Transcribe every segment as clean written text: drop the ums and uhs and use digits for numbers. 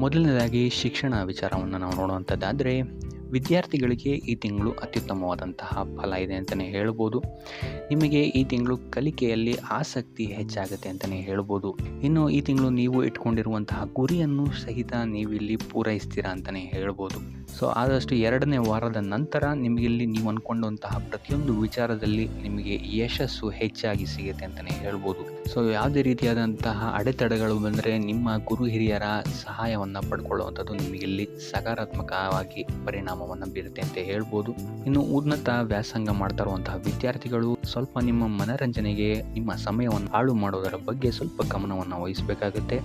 ಮೊದಲನೇದಾಗಿ ಶಿಕ್ಷಣ ವಿಚಾರವನ್ನು ನಾವು ನೋಡುವಂಥದ್ದಾದರೆ, ವಿದ್ಯಾರ್ಥಿಗಳಿಗೆ ಈ ತಿಂಗಳು ಅತ್ಯುತ್ತಮವಾದಂತಹ ಫಲ ಇದೆ ಅಂತಲೇ ಹೇಳ್ಬೋದು. ನಿಮಗೆ ಈ ತಿಂಗಳು ಕಲಿಕೆಯಲ್ಲಿ ಆಸಕ್ತಿ ಹೆಚ್ಚಾಗುತ್ತೆ ಅಂತಲೇ ಹೇಳ್ಬೋದು. ಇನ್ನು ಈ ತಿಂಗಳು ನೀವು ಇಟ್ಕೊಂಡಿರುವಂತಹ ಗುರಿಯನ್ನು ಸಹಿತ ನೀವಿಲ್ಲಿ ಪೂರೈಸ್ತೀರಾ ಅಂತಲೇ ಹೇಳ್ಬೋದು. ಸೊ ಆದಷ್ಟು 2ನೇ ವಾರದ ನಂತರ ನಿಮಗಿಲ್ಲಿ ನೀವು ಅಂದ್ಕೊಂಡಂತಹ ಪ್ರತಿಯೊಂದು ವಿಚಾರದಲ್ಲಿ ನಿಮಗೆ ಯಶಸ್ಸು ಹೆಚ್ಚಾಗಿ ಸಿಗುತ್ತೆ ಅಂತಲೇ ಹೇಳ್ಬೋದು. ಸೊ ಯಾವುದೇ ರೀತಿಯಾದಂತಹ ಅಡೆತಡೆಗಳು ಬಂದರೆ ನಿಮ್ಮ ಗುರು ಹಿರಿಯರ ಸಹಾಯವನ್ನು ಪಡ್ಕೊಳ್ಳುವಂಥದ್ದು ನಿಮಗಿಲ್ಲಿ ಸಕಾರಾತ್ಮಕವಾಗಿ ಪರಿಣಾಮವನ್ನು ಬೀರುತ್ತೆ ಅಂತ ಹೇಳ್ಬೋದು. ಇನ್ನು ಉನ್ನತ ವ್ಯಾಸಂಗ ಮಾಡ್ತಾ ಇರುವಂತಹ ವಿದ್ಯಾರ್ಥಿಗಳು ಸ್ವಲ್ಪ ನಿಮ್ಮ ಮನರಂಜನೆಗೆ ನಿಮ್ಮ ಸಮಯವನ್ನು ಹಾಳು ಮಾಡೋದರ ಬಗ್ಗೆ ಸ್ವಲ್ಪ ಗಮನವನ್ನು ವಹಿಸಬೇಕಾಗುತ್ತೆ.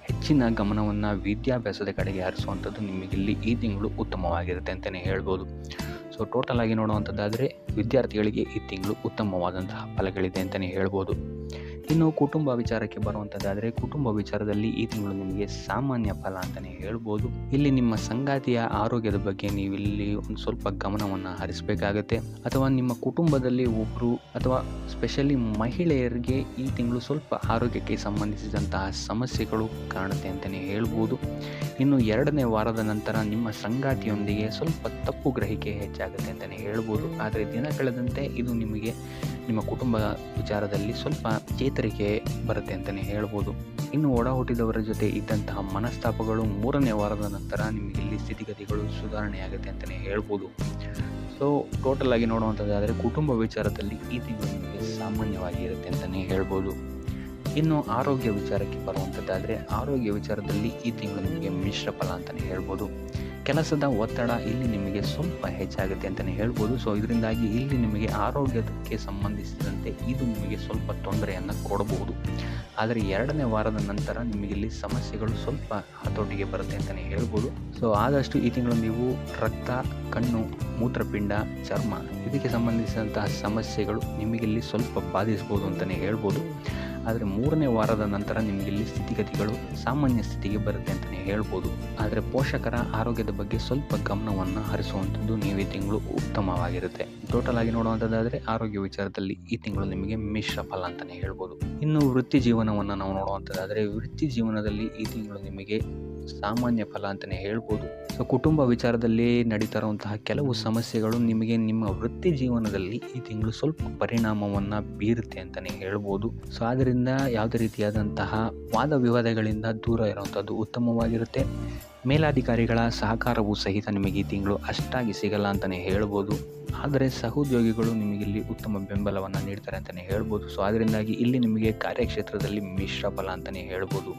ಹೆಚ್ಚಿನ ಗಮನವನ್ನು ವಿದ್ಯಾಭ್ಯಾಸದ ಕಡೆಗೆ ಹರಿಸುವಂಥದ್ದು ನಿಮಗಿಲ್ಲಿ ಈ ತಿಂಗಳು ಉತ್ತಮವಾಗಿರುತ್ತೆ ಅಂತಲೇ ಹೇಳ್ಬೋದು. ಸೊ ಟೋಟಲ್ ಆಗಿ ನೋಡುವಂಥದ್ದಾದರೆ ವಿದ್ಯಾರ್ಥಿಗಳಿಗೆ ಈ ತಿಂಗಳು ಉತ್ತಮವಾದಂತಹ ಫಲಗಳಿದೆ ಅಂತಲೇ ಹೇಳ್ಬೋದು. ಇನ್ನು ಕುಟುಂಬ ವಿಚಾರಕ್ಕೆ ಬರುವಂಥದ್ದಾದರೆ, ಕುಟುಂಬ ವಿಚಾರದಲ್ಲಿ ಈ ತಿಂಗಳು ನಿಮಗೆ ಸಾಮಾನ್ಯ ಫಲ ಅಂತಲೇ ಹೇಳ್ಬೋದು. ಇಲ್ಲಿ ನಿಮ್ಮ ಸಂಗಾತಿಯ ಆರೋಗ್ಯದ ಬಗ್ಗೆ ನೀವಿಲ್ಲಿ ಒಂದು ಸ್ವಲ್ಪ ಗಮನವನ್ನು ಹರಿಸಬೇಕಾಗತ್ತೆ. ಅಥವಾ ನಿಮ್ಮ ಕುಟುಂಬದಲ್ಲಿ ಒಬ್ಬರು ಅಥವಾ ಸ್ಪೆಷಲಿ ಮಹಿಳೆಯರಿಗೆ ಈ ತಿಂಗಳು ಸ್ವಲ್ಪ ಆರೋಗ್ಯಕ್ಕೆ ಸಂಬಂಧಿಸಿದಂತಹ ಸಮಸ್ಯೆಗಳು ಕಾಣುತ್ತೆ ಅಂತಲೇ ಹೇಳ್ಬೋದು. ಇನ್ನು 2ನೇ ವಾರದ ನಂತರ ನಿಮ್ಮ ಸಂಗಾತಿಯೊಂದಿಗೆ ಸ್ವಲ್ಪ ತಪ್ಪು ಗ್ರಹಿಕೆ ಹೆಚ್ಚಾಗುತ್ತೆ ಅಂತಲೇ ಹೇಳ್ಬೋದು. ಆದರೆ ದಿನ ಕಳೆದಂತೆ ಇದು ನಿಮಗೆ ನಿಮ್ಮ ಕುಟುಂಬ ವಿಚಾರದಲ್ಲಿ ಸ್ವಲ್ಪ ಚೇತರಿಕೆ ಬರುತ್ತೆ ಅಂತಲೇ ಹೇಳ್ಬೋದು. ಇನ್ನು ಒಡ ಹುಟ್ಟಿದವರ ಜೊತೆ ಇದ್ದಂತಹ ಮನಸ್ತಾಪಗಳು 3ನೇ ವಾರದ ನಂತರ ನಿಮಗಿಲ್ಲಿ ಸ್ಥಿತಿಗತಿಗಳು ಸುಧಾರಣೆಯಾಗುತ್ತೆ ಅಂತಲೇ ಹೇಳ್ಬೋದು. ಸೊ ಟೋಟಲ್ ಆಗಿ ನೋಡುವಂಥದ್ದಾದರೆ ಕುಟುಂಬ ವಿಚಾರದಲ್ಲಿ ಈ ತಿಂಗಳು ನಿಮಗೆ ಸಾಮಾನ್ಯವಾಗಿ ಇರುತ್ತೆ ಅಂತಲೇ ಹೇಳ್ಬೋದು. ಇನ್ನು ಆರೋಗ್ಯ ವಿಚಾರಕ್ಕೆ ಬರುವಂಥದ್ದಾದರೆ, ಆರೋಗ್ಯ ವಿಚಾರದಲ್ಲಿ ಈ ತಿಂಗಳು ನಿಮಗೆ ಮಿಶ್ರ ಫಲ ಅಂತಲೇ ಹೇಳ್ಬೋದು. ಕೆಲಸದ ಒತ್ತಡ ಇಲ್ಲಿ ನಿಮಗೆ ಸ್ವಲ್ಪ ಹೆಚ್ಚಾಗುತ್ತೆ ಅಂತಲೇ ಹೇಳ್ಬೋದು. ಸೊ ಇದರಿಂದಾಗಿ ಇಲ್ಲಿ ನಿಮಗೆ ಆರೋಗ್ಯಕ್ಕೆ ಸಂಬಂಧಿಸಿದಂತೆ ಇದು ನಿಮಗೆ ಸ್ವಲ್ಪ ತೊಂದರೆಯನ್ನು ಕೊಡಬಹುದು. ಆದರೆ 2ನೇ ವಾರದ ನಂತರ ನಿಮಗಿಲ್ಲಿ ಸಮಸ್ಯೆಗಳು ಸ್ವಲ್ಪ ಹತೋಟಿಗೆ ಬರುತ್ತೆ ಅಂತಲೇ ಹೇಳ್ಬೋದು. ಸೊ ಆದಷ್ಟು ಈ ತಿಂಗಳು ನೀವು ರಕ್ತ, ಕಣ್ಣು, ಮೂತ್ರಪಿಂಡ, ಚರ್ಮ ಇದಕ್ಕೆ ಸಂಬಂಧಿಸಿದಂತಹ ಸಮಸ್ಯೆಗಳು ನಿಮಗಿಲ್ಲಿ ಸ್ವಲ್ಪ ಬಾಧಿಸ್ಬೋದು ಅಂತಲೇ ಹೇಳ್ಬೋದು. ಆದರೆ 3ನೇ ವಾರದ ನಂತರ ನಿಮಗಿಲ್ಲಿ ಸ್ಥಿತಿಗತಿಗಳು ಸಾಮಾನ್ಯ ಸ್ಥಿತಿಗೆ ಬರುತ್ತೆ ಅಂತಲೇ ಹೇಳ್ಬೋದು. ಆದರೆ ಪೋಷಕರ ಆರೋಗ್ಯದ ಬಗ್ಗೆ ಸ್ವಲ್ಪ ಗಮನವನ್ನು ಹರಿಸುವಂಥದ್ದು ನೀವು ಈ ತಿಂಗಳು ಉತ್ತಮವಾಗಿರುತ್ತೆ. ಟೋಟಲ್ ಆಗಿ ನೋಡುವಂಥದ್ದಾದರೆ ಆರೋಗ್ಯ ವಿಚಾರದಲ್ಲಿ ಈ ತಿಂಗಳು ನಿಮಗೆ ಮಿಶ್ರ ಫಲ ಅಂತಲೇ ಹೇಳ್ಬೋದು. ಇನ್ನು ವೃತ್ತಿ ಜೀವನವನ್ನು ನಾವು ನೋಡುವಂಥದ್ದಾದರೆ, ವೃತ್ತಿ ಜೀವನದಲ್ಲಿ ಈ ತಿಂಗಳು ನಿಮಗೆ ಸಾಮಾನ್ಯ ಫಲ ಅಂತಲೇ ಹೇಳ್ಬೋದು. ಸೊ ಕುಟುಂಬ ವಿಚಾರದಲ್ಲಿ ನಡೀತಾ ಇರುವಂತಹ ಕೆಲವು ಸಮಸ್ಯೆಗಳು ನಿಮಗೆ ನಿಮ್ಮ ವೃತ್ತಿ ಜೀವನದಲ್ಲಿ ಈ ತಿಂಗಳು ಸ್ವಲ್ಪ ಪರಿಣಾಮವನ್ನು ಬೀರುತ್ತೆ ಅಂತಲೇ ಹೇಳ್ಬೋದು. ಸೊ ಆದ್ದರಿಂದ ಯಾವುದೇ ರೀತಿಯಾದಂತಹ ವಾದ ವಿವಾದಗಳಿಂದ ದೂರ ಇರುವಂಥದ್ದು ಉತ್ತಮವಾಗಿರುತ್ತೆ. ಮೇಲಾಧಿಕಾರಿಗಳ ಸಹಕಾರವೂ ಸಹಿತ ನಿಮಗೆ ಈ ತಿಂಗಳು ಅಷ್ಟಾಗಿ ಸಿಗಲ್ಲ ಅಂತಲೇ ಹೇಳ್ಬೋದು. ಆದರೆ ಸಹೋದ್ಯೋಗಿಗಳು ನಿಮಗಿಲ್ಲಿ ಉತ್ತಮ ಬೆಂಬಲವನ್ನು ನೀಡ್ತಾರೆ ಅಂತಲೇ ಹೇಳ್ಬೋದು. ಸೊ ಅದರಿಂದಾಗಿ ಇಲ್ಲಿ ನಿಮಗೆ ಕಾರ್ಯಕ್ಷೇತ್ರದಲ್ಲಿ ಮಿಶ್ರ ಫಲ ಅಂತಲೇ ಹೇಳ್ಬೋದು.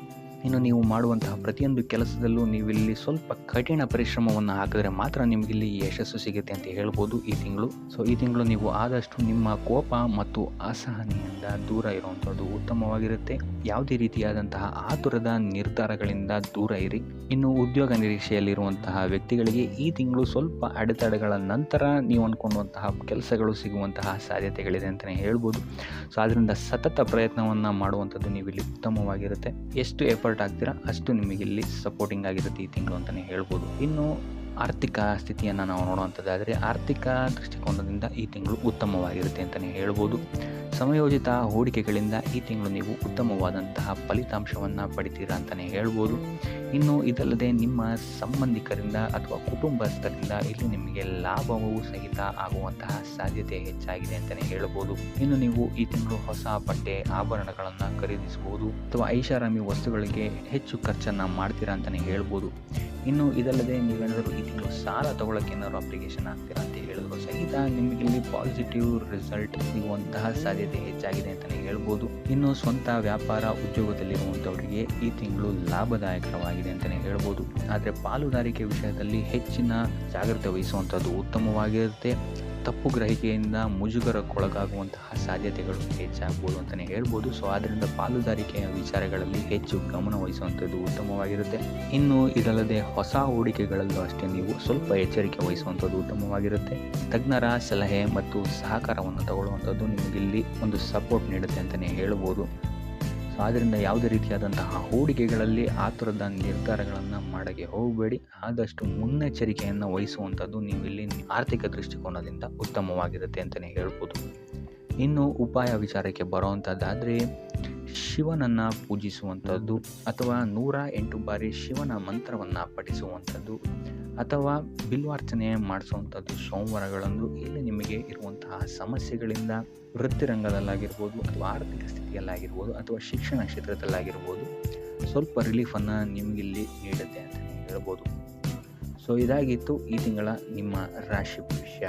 ಇನ್ನು ನೀವು ಮಾಡುವಂತಹ ಪ್ರತಿಯೊಂದು ಕೆಲಸದಲ್ಲೂ ನೀವಿಲ್ಲಿ ಸ್ವಲ್ಪ ಕಠಿಣ ಪರಿಶ್ರಮವನ್ನು ಹಾಕಿದ್ರೆ ಮಾತ್ರ ನಿಮಗಿಲ್ಲಿ ಯಶಸ್ಸು ಸಿಗುತ್ತೆ ಅಂತ ಹೇಳ್ಬೋದು ಈ ತಿಂಗಳು. ಸೊ ಈ ತಿಂಗಳು ನೀವು ಆದಷ್ಟು ನಿಮ್ಮ ಕೋಪ ಮತ್ತು ಅಸಹನೆಯಿಂದ ದೂರ ಇರುವಂಥದ್ದು ಉತ್ತಮವಾಗಿರುತ್ತೆ. ಯಾವುದೇ ರೀತಿಯಾದಂತಹ ಆತುರದ ನಿರ್ಧಾರಗಳಿಂದ ದೂರ ಇರಿ. ಇನ್ನು ಉದ್ಯೋಗ ನಿರೀಕ್ಷೆಯಲ್ಲಿರುವಂತಹ ವ್ಯಕ್ತಿಗಳಿಗೆ ಈ ತಿಂಗಳು ಸ್ವಲ್ಪ ಅಡೆತಡೆಗಳ ನಂತರ ನೀವು ಅಂದ್ಕೊಂಡಂತಹ ಕೆಲಸಗಳು ಸಿಗುವಂತಹ ಸಾಧ್ಯತೆಗಳಿದೆ ಅಂತಲೇ ಹೇಳ್ಬೋದು. ಸೊ ಅದರಿಂದ ಸತತ ಪ್ರಯತ್ನವನ್ನು ಮಾಡುವಂಥದ್ದು ನೀವಿಲ್ಲಿ ಉತ್ತಮವಾಗಿರುತ್ತೆ. ಎಷ್ಟು ಎಫರ್ಟ್ ಆಗ್ತೀರಾ ಅಷ್ಟು ನಿಮಗಿಲ್ಲಿ ಸಪೋರ್ಟಿಂಗ್ ಆಗಿರುತ್ತೆ ಈ ತಿಂಗಳು ಅಂತಲೇ ಹೇಳ್ಬೋದು. ಇನ್ನು ಆರ್ಥಿಕ ಸ್ಥಿತಿಯನ್ನು ನಾವು ನೋಡುವಂಥದ್ದಾದರೆ, ಆರ್ಥಿಕ ದೃಷ್ಟಿಕೋನದಿಂದ ಈ ತಿಂಗಳು ಉತ್ತಮವಾಗಿರುತ್ತೆ ಅಂತಲೇ ಹೇಳ್ಬೋದು. ಸಮಯೋಚಿತ ಹೂಡಿಕೆಗಳಿಂದ ಈ ತಿಂಗಳು ನೀವು ಉತ್ತಮವಾದಂತಹ ಫಲಿತಾಂಶವನ್ನು ಪಡಿತೀರಾ ಅಂತಲೇ ಹೇಳ್ಬೋದು. ಇನ್ನು ಇದಲ್ಲದೆ ನಿಮ್ಮ ಸಂಬಂಧಿಕರಿಂದ ಅಥವಾ ಕುಟುಂಬಸ್ಥರಿಂದ ಇಲ್ಲಿ ನಿಮಗೆ ಲಾಭವೂ ಸಹಿತ ಆಗುವಂತಹ ಸಾಧ್ಯತೆ ಹೆಚ್ಚಾಗಿದೆ ಅಂತಲೇ ಹೇಳ್ಬೋದು. ಇನ್ನು ನೀವು ಈ ತಿಂಗಳು ಹೊಸ ಬಟ್ಟೆ, ಆಭರಣಗಳನ್ನು ಖರೀದಿಸಬಹುದು ಅಥವಾ ಐಷಾರಾಮಿ ವಸ್ತುಗಳಿಗೆ ಹೆಚ್ಚು ಖರ್ಚನ್ನು ಮಾಡ್ತೀರಾ ಅಂತಲೇ ಹೇಳ್ಬೋದು. ಇನ್ನು ಇದಲ್ಲದೆ ನೀವೇನಾದರೂ ಈ ತಿಂಗಳು ಸಾಲ ತಗೊಳ್ಳೋಕೆ ಏನಾದರೂ ಅಪ್ಲಿಕೇಶನ್ ಆಗ್ತೀರಾ ಅಂತ ಹೇಳಿದ್ರು ಸಹಿತ ನಿಮಗಿಲ್ಲಿ ಪಾಸಿಟಿವ್ ರಿಸಲ್ಟ್ ಸಿಗುವಂತಹ ಸಾಧ್ಯತೆ ಹೆಚ್ಚಾಗಿದೆ ಅಂತಲೇ ಹೇಳ್ಬೋದು. ಇನ್ನು ಸ್ವಂತ ವ್ಯಾಪಾರ ಉದ್ಯೋಗದಲ್ಲಿರುವಂಥವರಿಗೆ ಈ ತಿಂಗಳು ಲಾಭದಾಯಕರವಾಗಿದೆ ಅಂತಲೇ ಹೇಳ್ಬೋದು. ಆದರೆ ಪಾಲುದಾರಿಕೆ ವಿಷಯದಲ್ಲಿ ಹೆಚ್ಚಿನ ಜಾಗ್ರತೆ ವಹಿಸುವಂಥದ್ದು ಉತ್ತಮವಾಗಿರುತ್ತೆ. ತಪ್ಪು ಗ್ರಹಿಕೆಯಿಂದ ಮುಜುಗರಕ್ಕೊಳಗಾಗುವಂತಹ ಸಾಧ್ಯತೆಗಳು ಹೆಚ್ಚಾಗ್ಬೋದು ಅಂತಲೇ ಹೇಳ್ಬೋದು. ಸೊ ಆದ್ದರಿಂದ ಪಾಲುದಾರಿಕೆಯ ವಿಚಾರಗಳಲ್ಲಿ ಹೆಚ್ಚು ಗಮನ ವಹಿಸುವಂಥದ್ದು ಉತ್ತಮವಾಗಿರುತ್ತೆ. ಇನ್ನು ಇದಲ್ಲದೆ ಹೊಸ ಹೂಡಿಕೆಗಳಲ್ಲೂ ಅಷ್ಟೇ ನೀವು ಸ್ವಲ್ಪ ಎಚ್ಚರಿಕೆ ವಹಿಸುವಂಥದ್ದು ಉತ್ತಮವಾಗಿರುತ್ತೆ. ತಜ್ಞರ ಸಲಹೆ ಮತ್ತು ಸಹಕಾರವನ್ನು ತಗೊಳ್ಳುವಂಥದ್ದು ನಿಮಗಿಲ್ಲಿ ಒಂದು ಸಪೋರ್ಟ್ ನೀಡುತ್ತೆ ಅಂತಲೇ ಹೇಳ್ಬೋದು. ಸೊ ಆದ್ದರಿಂದ ಯಾವುದೇ ರೀತಿಯಾದಂತಹ ಹೂಡಿಕೆಗಳಲ್ಲಿ ಆತುರದ ನಿರ್ಧಾರಗಳನ್ನು ಮಾಡೋಕ್ಕೆ ಹೋಗಬೇಡಿ. ಆದಷ್ಟು ಮುನ್ನೆಚ್ಚರಿಕೆಯನ್ನು ವಹಿಸುವಂಥದ್ದು ನೀವು ಇಲ್ಲಿ ಆರ್ಥಿಕ ದೃಷ್ಟಿಕೋನದಿಂದ ಉತ್ತಮವಾಗಿರುತ್ತೆ ಅಂತಲೇ ಹೇಳ್ಬೋದು. ಇನ್ನು ಉಪಾಯ ವಿಚಾರಕ್ಕೆ ಬರುವಂಥದ್ದಾದರೆ, ಶಿವನನ್ನು ಪೂಜಿಸುವಂಥದ್ದು ಅಥವಾ 108 ಬಾರಿ ಶಿವನ ಮಂತ್ರವನ್ನು ಪಠಿಸುವಂಥದ್ದು ಅಥವಾ ಬಿಲ್ವಾರ್ಚನೆ ಮಾಡಿಸುವಂಥದ್ದು ಸೋಮವಾರಗಳಂದು ಇಲ್ಲಿ ನಿಮಗೆ ಇರುವಂತಹ ಸಮಸ್ಯೆಗಳಿಂದ ವೃತ್ತಿರಂಗದಲ್ಲಾಗಿರ್ಬೋದು ಅಥವಾ ಆರ್ಥಿಕ ಸ್ಥಿತಿಯಲ್ಲಾಗಿರ್ಬೋದು ಅಥವಾ ಶಿಕ್ಷಣ ಕ್ಷೇತ್ರದಲ್ಲಾಗಿರ್ಬೋದು ಸ್ವಲ್ಪ ರಿಲೀಫನ್ನು ನಿಮಗಿಲ್ಲಿ ನೀಡುತ್ತೆ ಅಂತಲೇ ಹೇಳ್ಬೋದು. ಸೊ ಇದಾಗಿತ್ತು ಈ ತಿಂಗಳ ನಿಮ್ಮ ರಾಶಿ ಭವಿಷ್ಯ.